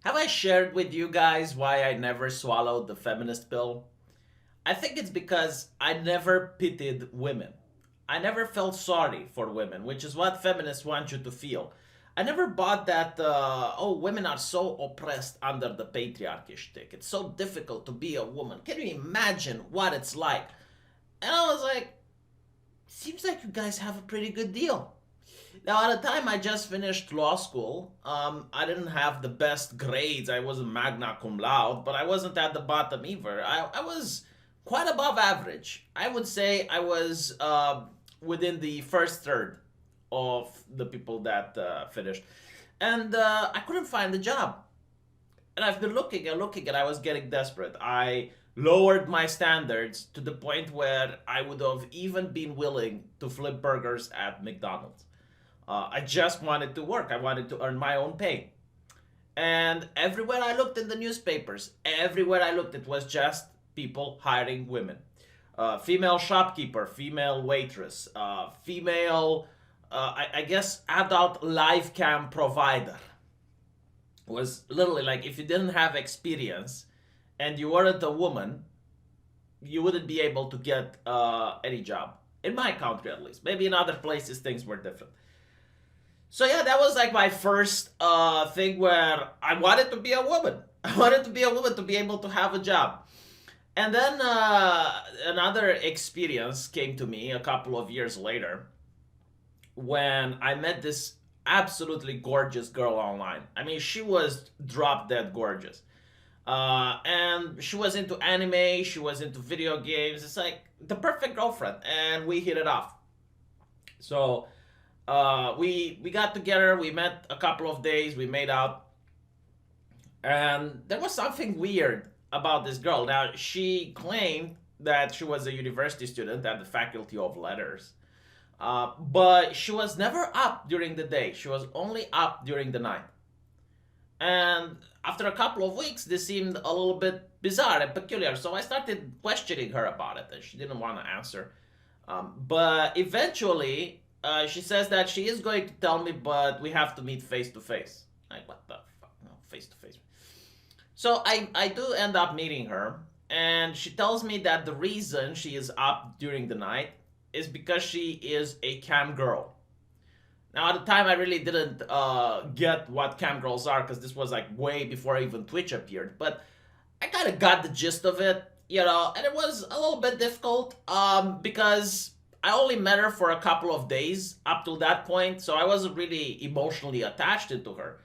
Have I shared with you guys why I never swallowed the feminist pill? I think it's because I never pitied women. I never felt sorry for women, which is what feminists want you to feel. I never bought that, oh, women are so oppressed under the patriarchy shtick. It's so difficult to be a woman. Can you imagine what it's like? And I was like, seems like you guys have a pretty good deal. Now, at the time I just finished law school, I didn't have the best grades. I wasn't magna cum laude, but I wasn't at the bottom either. I was quite above average. I would say I was within the first third of the people that finished. And I couldn't find a job. And I've been looking and looking, and I was getting desperate. I lowered my standards to the point where I would have even been willing to flip burgers at McDonald's. I just wanted to work. I wanted to earn my own pay. And everywhere I looked in the newspapers, everywhere I looked, it was just people hiring women. Female shopkeeper, female waitress, female, I guess, adult live cam provider. Was literally like if you didn't have experience and you weren't a woman, you wouldn't be able to get any job. In my country, at least. Maybe in other places, things were different. So yeah, that was like my first thing where I wanted to be a woman. I wanted to be a woman to be able to have a job. And then another experience came to me a couple of years later when I met this absolutely gorgeous girl online. I mean, she was drop dead gorgeous. And she was into anime, she was into video games. It's like the perfect girlfriend, and we hit it off. So we got together. We met a couple of days. We made out, and there was something weird about this girl. Now she claimed that she was a university student at the Faculty of Letters, but she was never up during the day. She was only up during the night. And after a couple of weeks, this seemed a little bit bizarre and peculiar. So I started questioning her about it, and she didn't want to answer. But eventually, she says that she is going to tell me, but we have to meet face to face. Like, what the fuck? No, face to face. So I do end up meeting her, and she tells me that the reason she is up during the night is because she is a cam girl. Now, at the time, I really didn't get what cam girls are because this was like way before even Twitch appeared. But I kind of got the gist of it, and it was a little bit difficult because I only met her for a couple of days up till that point, so I wasn't really emotionally attached into her.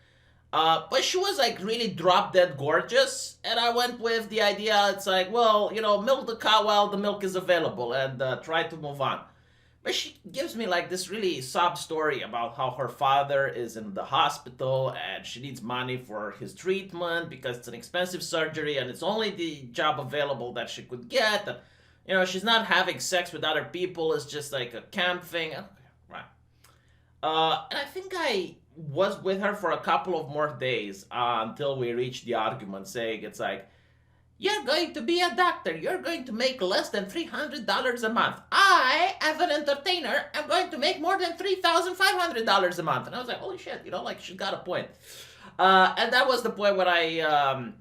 But she was like really drop dead gorgeous, and I went with the idea it's like, well, milk the cow while the milk is available and try to move on. But she gives me like this really sob story about how her father is in the hospital and she needs money for his treatment because it's an expensive surgery and it's only the job available that she could get. And, she's not having sex with other people. It's just like a camp thing. Right. And I think I was with her for a couple of more days until we reached the argument saying it's like, you're going to be a doctor. You're going to make less than $300 a month. I, as an entertainer, am going to make more than $3,500 a month. And I was like, holy shit, like she's got a point. And that was the point when I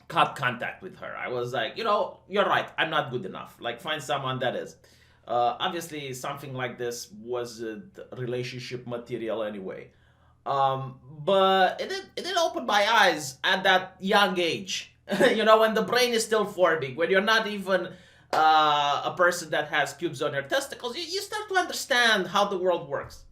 cut contact with her. I was like, you're right. I'm not good enough. Like, find someone that is. Obviously, something like this was relationship material anyway. But it did open my eyes at that young age. When the brain is still forming, when you're not even a person that has pubes on your testicles, you start to understand how the world works.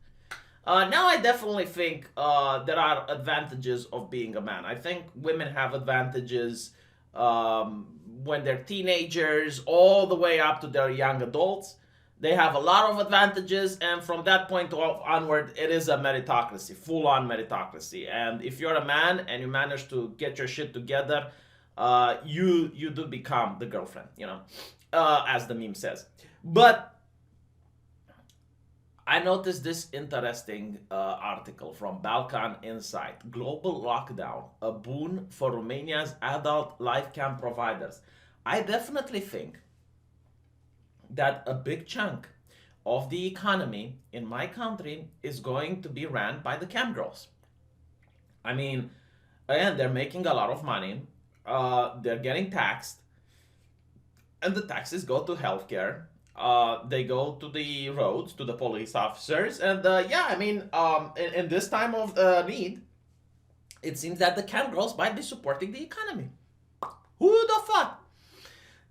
Now I definitely think there are advantages of being a man. I think women have advantages when they're teenagers all the way up to their young adults. They have a lot of advantages, and from that point onward, it is a meritocracy, full-on meritocracy. And if you're a man and you manage to get your shit together, you do become the girlfriend, as the meme says. But I noticed this interesting article from Balkan Insight. Global lockdown, a boon for Romania's adult live cam providers. I definitely think that a big chunk of the economy in my country is going to be ran by the cam girls. I mean, and they're making a lot of money. They're getting taxed, and the taxes go to healthcare. They go to the roads, to the police officers, and yeah, I mean, in this time of need, it seems that the cam girls might be supporting the economy. Who the fuck?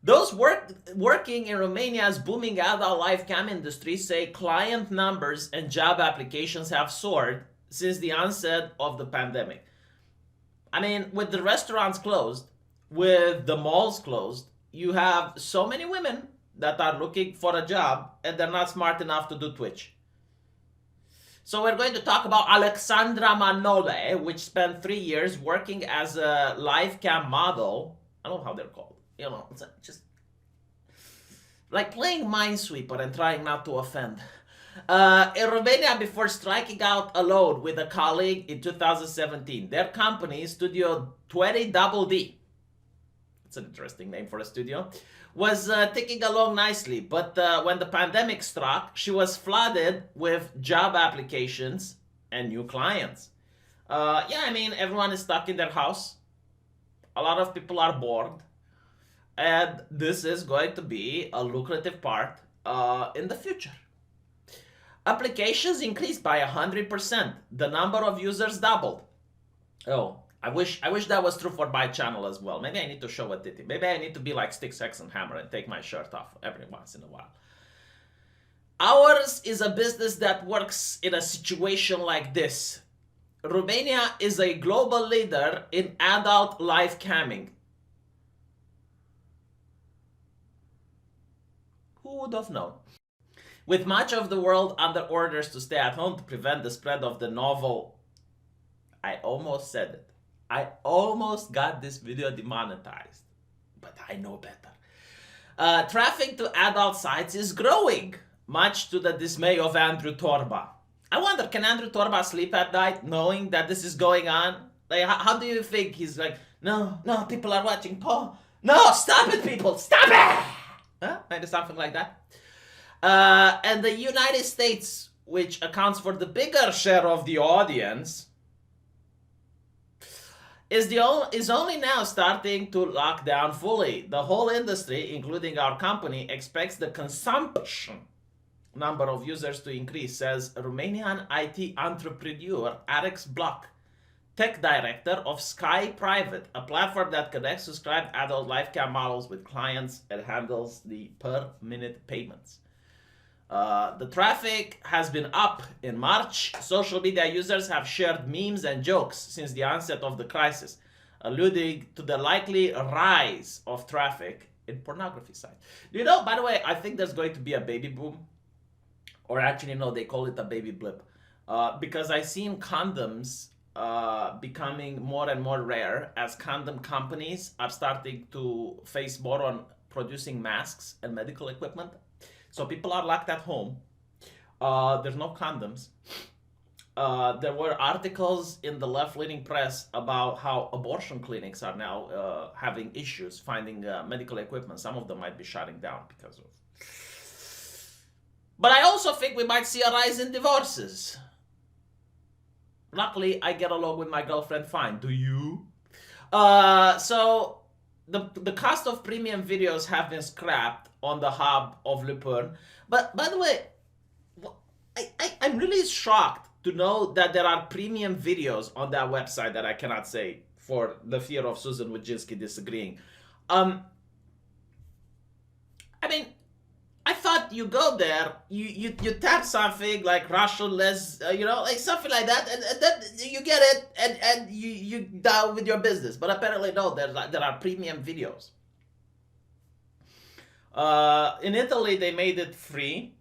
Those working in Romania's booming adult live cam industry say client numbers and job applications have soared since the onset of the pandemic. I mean, with the restaurants closed, with the malls closed, you have so many women that are looking for a job and they're not smart enough to do Twitch. So we're going to talk about Alexandra Manole, which spent 3 years working as a live cam model. I don't know how they're called. You know, it's just like playing Minesweeper and trying not to offend. In Romania, before striking out alone with a colleague in 2017, their company, Studio 20 Double D, it's an interesting name for a studio, was ticking along nicely. But when the pandemic struck, she was flooded with job applications and new clients. Yeah, I mean, everyone is stuck in their house. A lot of people are bored. And this is going to be a lucrative part in the future. Applications increased by 100%. The number of users doubled. Oh, I wish that was true for my channel as well. Maybe I need to show a titty. Maybe I need to be like Sticks, X, and Hammer and take my shirt off every once in a while. Ours is a business that works in a situation like this. Romania is a global leader in adult live camming. Who would have known? With much of the world under orders to stay at home to prevent the spread of the novel, I almost said it. I almost got this video demonetized, but I know better. Traffic to adult sites is growing, much to the dismay of Andrew Torba. I wonder, can Andrew Torba sleep at night knowing that this is going on? Like, how do you think he's like, no, people are watching porn. No, stop it, people, stop it! Huh? Maybe something like that. And the United States, which accounts for the bigger share of the audience, is only now starting to lock down fully. The whole industry, including our company, expects the consumption number of users to increase, says Romanian IT entrepreneur Alex Block, tech director of Sky Private, a platform that connects subscribed adult live cam models with clients and handles the per-minute payments. The traffic has been up in March. Social media users have shared memes and jokes since the onset of the crisis, alluding to the likely rise of traffic in pornography sites. You know, by the way, I think there's going to be a baby boom. Or actually, no, they call it a baby blip. Because I've seen condoms becoming more and more rare as condom companies are starting to face more on producing masks and medical equipment. So people are locked at home. There's no condoms. There were articles in the left-leaning press about how abortion clinics are now having issues finding medical equipment. Some of them might be shutting down because of. But I also think we might see a rise in divorces. Luckily, I get along with my girlfriend fine. Do you? So the cost of premium videos have been scrapped on the hub of Le Pern. But by the way, I'm really shocked to know that there are premium videos on that website that I cannot say for the fear of Susan Wojcicki disagreeing. I mean, I thought you go there, you tap something like Russian you know, like something like that, and then you get it, and you down with your business. But apparently no, there are premium videos. In Italy, they made it free.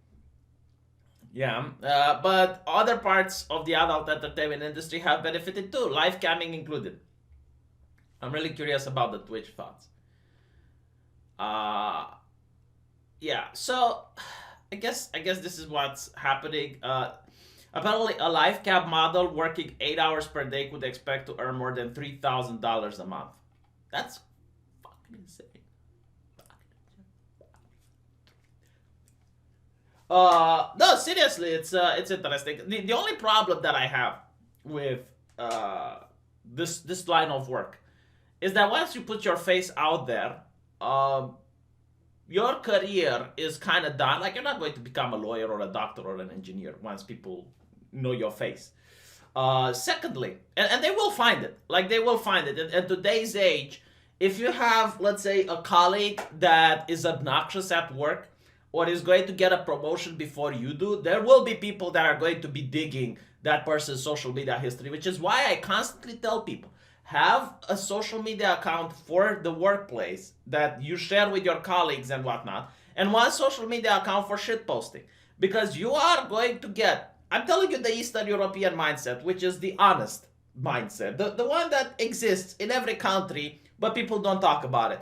Yeah, but other parts of the adult entertainment industry have benefited too, live camming included. I'm really curious about the Twitch thoughts. Yeah, so I guess this is what's happening. Apparently, a live cam model working 8 hours per day could expect to earn more than $3,000 a month. That's fucking insane. No, seriously, it's interesting. The only problem that I have with this line of work is that once you put your face out there, um, your career is kind of done. Like, you're not going to become a lawyer or a doctor or an engineer once people know your face. Secondly, and they will find it. Like, they will find it. In today's age, if you have, let's say, a colleague that is obnoxious at work or is going to get a promotion before you do, there will be people that are going to be digging that person's social media history, which is why I constantly tell people, have a social media account for the workplace that you share with your colleagues and whatnot, and one social media account for shit posting. Because you are going to get, I'm telling you, the Eastern European mindset, which is the honest mindset, the one that exists in every country, but people don't talk about it.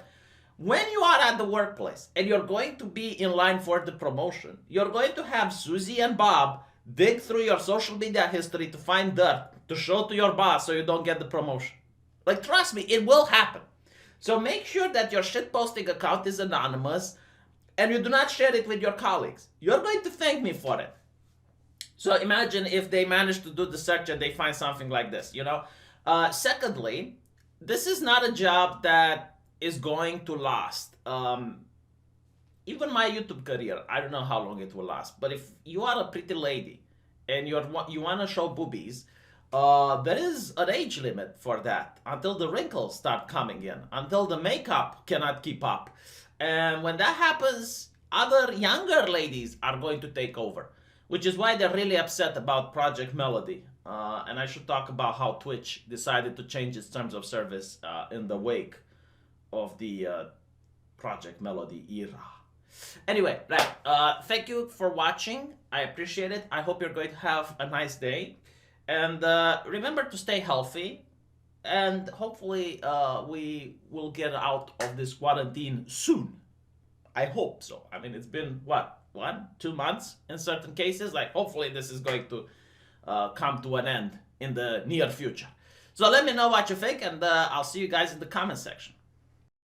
When you are at the workplace and you're going to be in line for the promotion, you're going to have Susie and Bob dig through your social media history to find dirt to show to your boss so you don't get the promotion. Like, trust me, it will happen. So make sure that your shitposting account is anonymous and you do not share it with your colleagues. You're going to thank me for it. So imagine if they manage to do the search and they find something like this, you know? Secondly, this is not a job that is going to last. Even my YouTube career, I don't know how long it will last. But if you are a pretty lady and you want to show boobies, there is an age limit for that until the wrinkles start coming in, until the makeup cannot keep up. And when that happens, other younger ladies are going to take over, which is why they're really upset about Project Melody. And I should talk about how Twitch decided to change its terms of service in the wake of the Project Melody era. Anyway, right. Thank you for watching. I appreciate it. I hope you're going to have a nice day. And remember to stay healthy. And hopefully we will get out of this quarantine soon. I hope so. I mean, it's been, what, 1-2 months in certain cases? Like, hopefully this is going to come to an end in the near future. So let me know what you think, and I'll see you guys in the comment section.